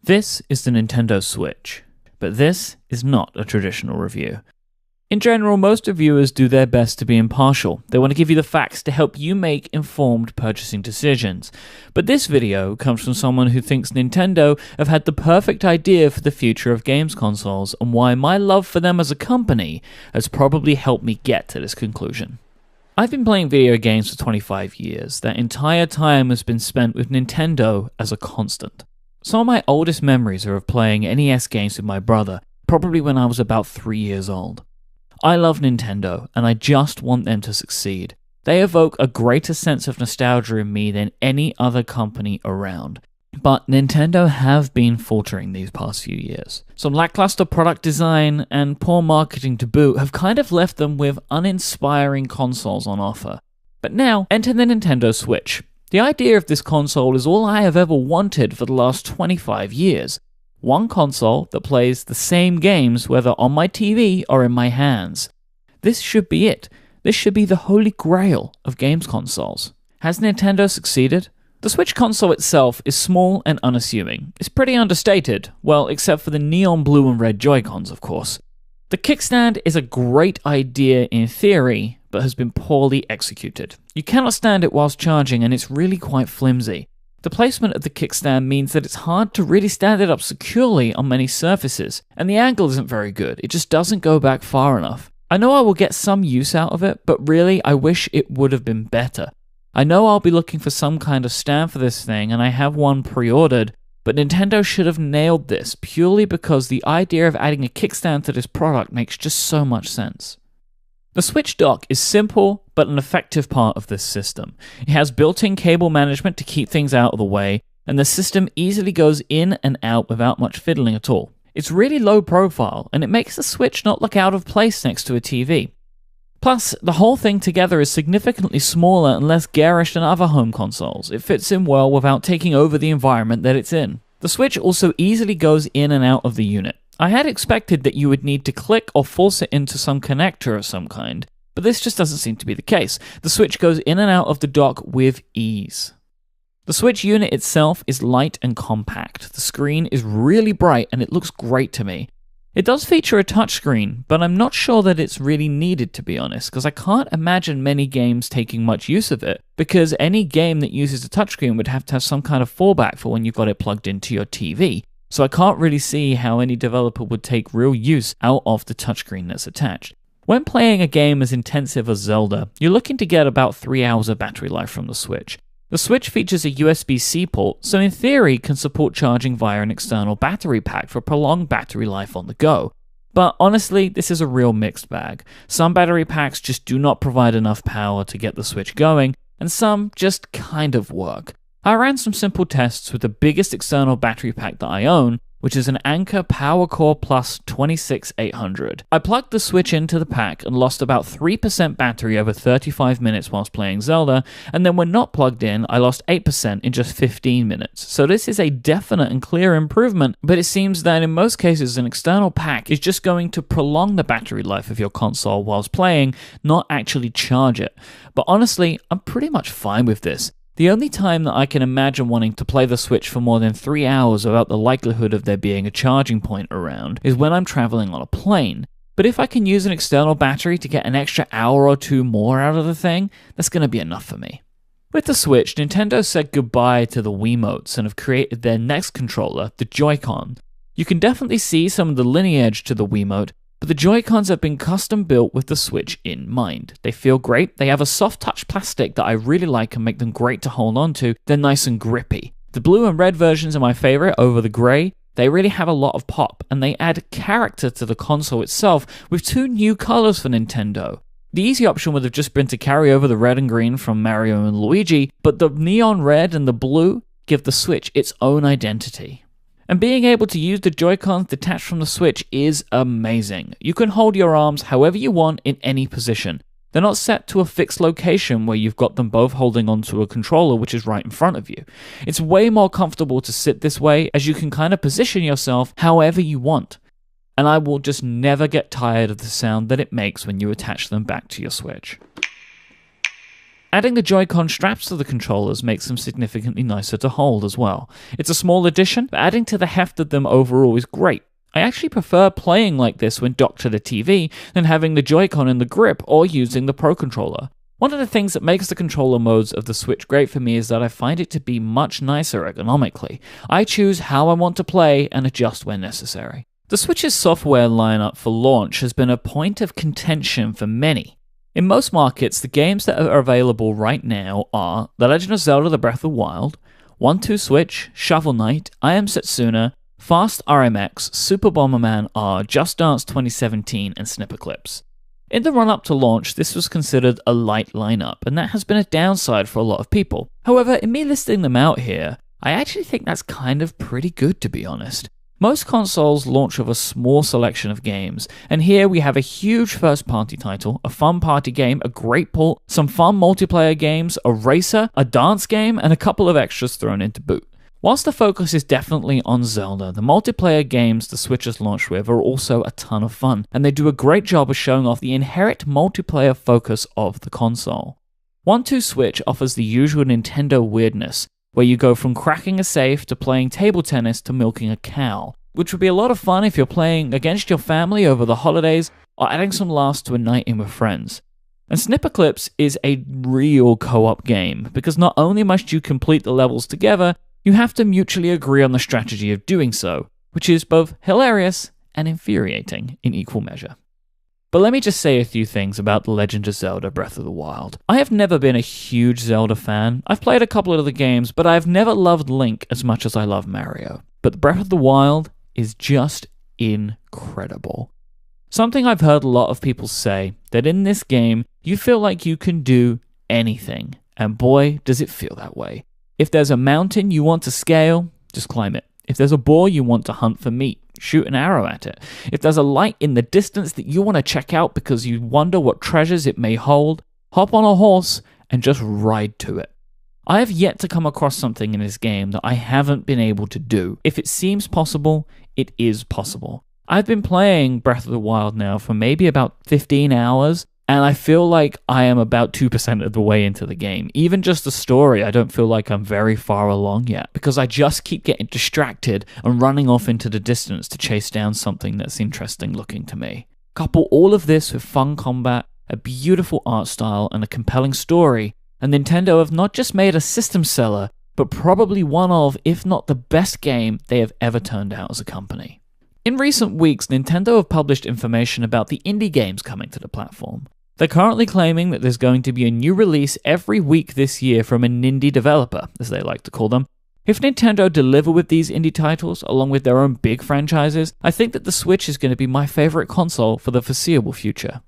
This is the Nintendo Switch, but this is not a traditional review. In general, most reviewers do their best to be impartial. They want to give you the facts to help you make informed purchasing decisions. But this video comes from someone who thinks Nintendo have had the perfect idea for the future of games consoles and why my love for them as a company has probably helped me get to this conclusion. I've been playing video games for 25 years. That entire time has been spent with Nintendo as a constant. Some of my oldest memories are of playing NES games with my brother, probably when I was about 3 years old. I love Nintendo, and I just want them to succeed. They evoke a greater sense of nostalgia in me than any other company around. But Nintendo have been faltering these past few years. Some lackluster product design and poor marketing to boot have kind of left them with uninspiring consoles on offer. But now, enter the Nintendo Switch. The idea of this console is all I have ever wanted for the last 25 years. One console that plays the same games whether on my TV or in my hands. This should be it. This should be the holy grail of games consoles. Has Nintendo succeeded? The Switch console itself is small and unassuming. It's pretty understated, well, except for the neon blue and red Joy-Cons, of course. The kickstand is a great idea in theory, but has been poorly executed. You cannot stand it whilst charging, and it's really quite flimsy. The placement of the kickstand means that it's hard to really stand it up securely on many surfaces, and the angle isn't very good. It just doesn't go back far enough. I know I will get some use out of it, but really I wish it would have been better. I know I'll be looking for some kind of stand for this thing, and I have one pre-ordered, but Nintendo should have nailed this purely because the idea of adding a kickstand to this product makes just so much sense. The Switch dock is simple, but an effective part of this system. It has built-in cable management to keep things out of the way, and the system easily goes in and out without much fiddling at all. It's really low profile, and it makes the Switch not look out of place next to a TV. Plus, the whole thing together is significantly smaller and less garish than other home consoles. It fits in well without taking over the environment that it's in. The Switch also easily goes in and out of the unit. I had expected that you would need to click or force it into some connector of some kind, but this just doesn't seem to be the case. The Switch goes in and out of the dock with ease. The Switch unit itself is light and compact. The screen is really bright and it looks great to me. It does feature a touchscreen, but I'm not sure that it's really needed, to be honest, because I can't imagine many games taking much use of it, because any game that uses a touchscreen would have to have some kind of fallback for when you've got it plugged into your TV. So I can't really see how any developer would take real use out of the touchscreen that's attached. When playing a game as intensive as Zelda, you're looking to get about 3 hours of battery life from the Switch. The Switch features a USB-C port, so in theory can support charging via an external battery pack for prolonged battery life on the go. But honestly, this is a real mixed bag. Some battery packs just do not provide enough power to get the Switch going, and some just kind of work. I ran some simple tests with the biggest external battery pack that I own, which is an Anker PowerCore Plus 26800. I plugged the Switch into the pack and lost about 3% battery over 35 minutes whilst playing Zelda, and then when not plugged in, I lost 8% in just 15 minutes. So this is a definite and clear improvement, but it seems that in most cases an external pack is just going to prolong the battery life of your console whilst playing, not actually charge it. But honestly, I'm pretty much fine with this. The only time that I can imagine wanting to play the Switch for more than 3 hours without the likelihood of there being a charging point around is when I'm traveling on a plane. But if I can use an external battery to get an extra hour or two more out of the thing, that's going to be enough for me. With the Switch, Nintendo said goodbye to the Wiimotes and have created their next controller, the Joy-Con. You can definitely see some of the lineage to the Wiimote, but the Joy-Cons have been custom built with the Switch in mind. They feel great, they have a soft touch plastic that I really like and make them great to hold on to, they're nice and grippy. The blue and red versions are my favorite over the grey. They really have a lot of pop, and they add character to the console itself with 2 new colors for Nintendo. The easy option would have just been to carry over the red and green from Mario and Luigi, but the neon red and the blue give the Switch its own identity. And being able to use the Joy-Cons detached from the Switch is amazing. You can hold your arms however you want in any position. They're not set to a fixed location where you've got them both holding onto a controller which is right in front of you. It's way more comfortable to sit this way as you can kind of position yourself however you want. And I will just never get tired of the sound that it makes when you attach them back to your Switch. Adding the Joy-Con straps to the controllers makes them significantly nicer to hold as well. It's a small addition, but adding to the heft of them overall is great. I actually prefer playing like this when docked to the TV than having the Joy-Con in the grip or using the Pro Controller. One of the things that makes the controller modes of the Switch great for me is that I find it to be much nicer ergonomically. I choose how I want to play and adjust when necessary. The Switch's software lineup for launch has been a point of contention for many. In most markets, the games that are available right now are The Legend of Zelda: Breath of the Wild, 1-2 Switch, Shovel Knight, I Am Setsuna, Fast RMX, Super Bomberman R, Just Dance 2017, and Snipperclips. In the run-up to launch, this was considered a light lineup, and that has been a downside for a lot of people. However, in me listing them out here, I actually think that's kind of pretty good, to be honest. Most consoles launch with a small selection of games, and here we have a huge first-party title, a fun party game, a great port, some fun multiplayer games, a racer, a dance game, and a couple of extras thrown in to boot. Whilst the focus is definitely on Zelda, the multiplayer games the Switch has launched with are also a ton of fun, and they do a great job of showing off the inherent multiplayer focus of the console. 1-2 Switch offers the usual Nintendo weirdness, where you go from cracking a safe to playing table tennis to milking a cow, which would be a lot of fun if you're playing against your family over the holidays or adding some laughs to a night in with friends. And Snipperclips is a real co-op game, because not only must you complete the levels together, you have to mutually agree on the strategy of doing so, which is both hilarious and infuriating in equal measure. But let me just say a few things about The Legend of Zelda: Breath of the Wild. I have never been a huge Zelda fan. I've played a couple of the games, but I've never loved Link as much as I love Mario. But Breath of the Wild is just incredible. Something I've heard a lot of people say, that in this game, you feel like you can do anything. And boy, does it feel that way. If there's a mountain you want to scale, just climb it. If there's a boar you want to hunt for meat, shoot an arrow at it. If there's a light in the distance that you want to check out because you wonder what treasures it may hold, hop on a horse and just ride to it. I have yet to come across something in this game that I haven't been able to do. If it seems possible, it is possible. I've been playing Breath of the Wild now for maybe about 15 hours, and I feel like I am about 2% of the way into the game. Even just the story, I don't feel like I'm very far along yet, because I just keep getting distracted and running off into the distance to chase down something that's interesting looking to me. Couple all of this with fun combat, a beautiful art style, and a compelling story, and Nintendo have not just made a system seller, but probably one of, if not the best game they have ever turned out as a company. In recent weeks, Nintendo have published information about the indie games coming to the platform. They're currently claiming that there's going to be a new release every week this year from an indie developer, as they like to call them. If Nintendo deliver with these indie titles, along with their own big franchises, I think that the Switch is going to be my favorite console for the foreseeable future.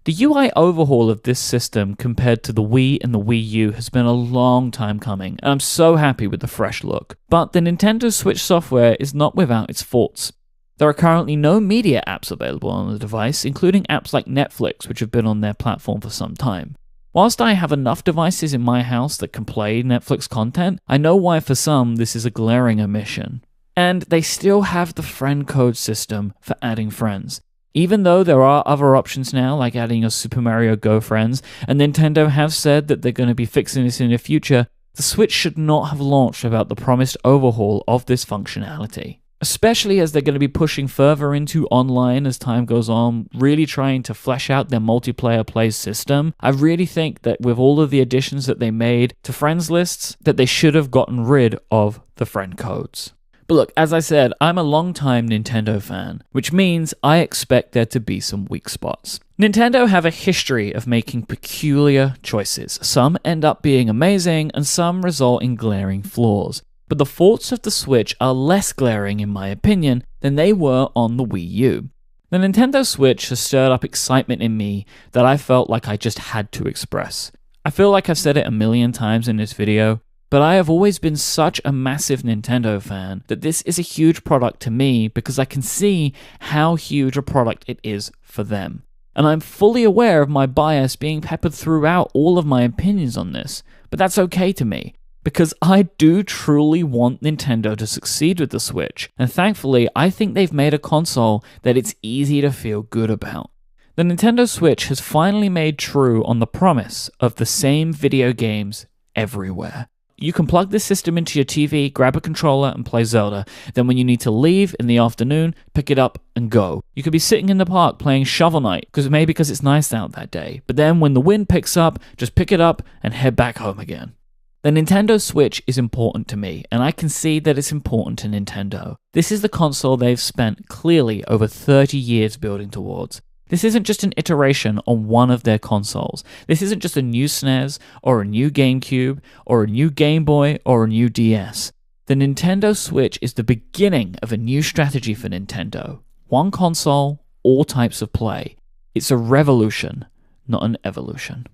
The UI overhaul of this system compared to the Wii and the Wii U has been a long time coming, and I'm so happy with the fresh look. But the Nintendo Switch software is not without its faults. There are currently no media apps available on the device, including apps like Netflix, which have been on their platform for some time. Whilst I have enough devices in my house that can play Netflix content, I know why for some this is a glaring omission. And they still have the friend code system for adding friends. Even though there are other options now, like adding your Super Mario Go friends, and Nintendo have said that they're going to be fixing this in the future, the Switch should not have launched without the promised overhaul of this functionality. Especially as they're going to be pushing further into online as time goes on, really trying to flesh out their multiplayer play system. I really think that with all of the additions that they made to friends lists, that they should have gotten rid of the friend codes. But look, as I said, I'm a long-time Nintendo fan, which means I expect there to be some weak spots. Nintendo have a history of making peculiar choices. Some end up being amazing, and some result in glaring flaws. But the faults of the Switch are less glaring, in my opinion, than they were on the Wii U. The Nintendo Switch has stirred up excitement in me that I felt like I just had to express. I feel like I've said it a million times in this video, but I have always been such a massive Nintendo fan that this is a huge product to me because I can see how huge a product it is for them. And I'm fully aware of my bias being peppered throughout all of my opinions on this, but that's okay to me. Because I do truly want Nintendo to succeed with the Switch, and thankfully I think they've made a console that it's easy to feel good about. The Nintendo Switch has finally made true on the promise of the same video games everywhere. You can plug this system into your TV, grab a controller, and play Zelda. Then when you need to leave in the afternoon, pick it up and go. You could be sitting in the park playing Shovel Knight, because it's nice out that day. But then when the wind picks up, just pick it up and head back home again. The Nintendo Switch is important to me, and I can see that it's important to Nintendo. This is the console they've spent clearly over 30 years building towards. This isn't just an iteration on one of their consoles. This isn't just a new SNES, or a new GameCube, or a new Game Boy, or a new DS. The Nintendo Switch is the beginning of a new strategy for Nintendo. One console, all types of play. It's a revolution, not an evolution.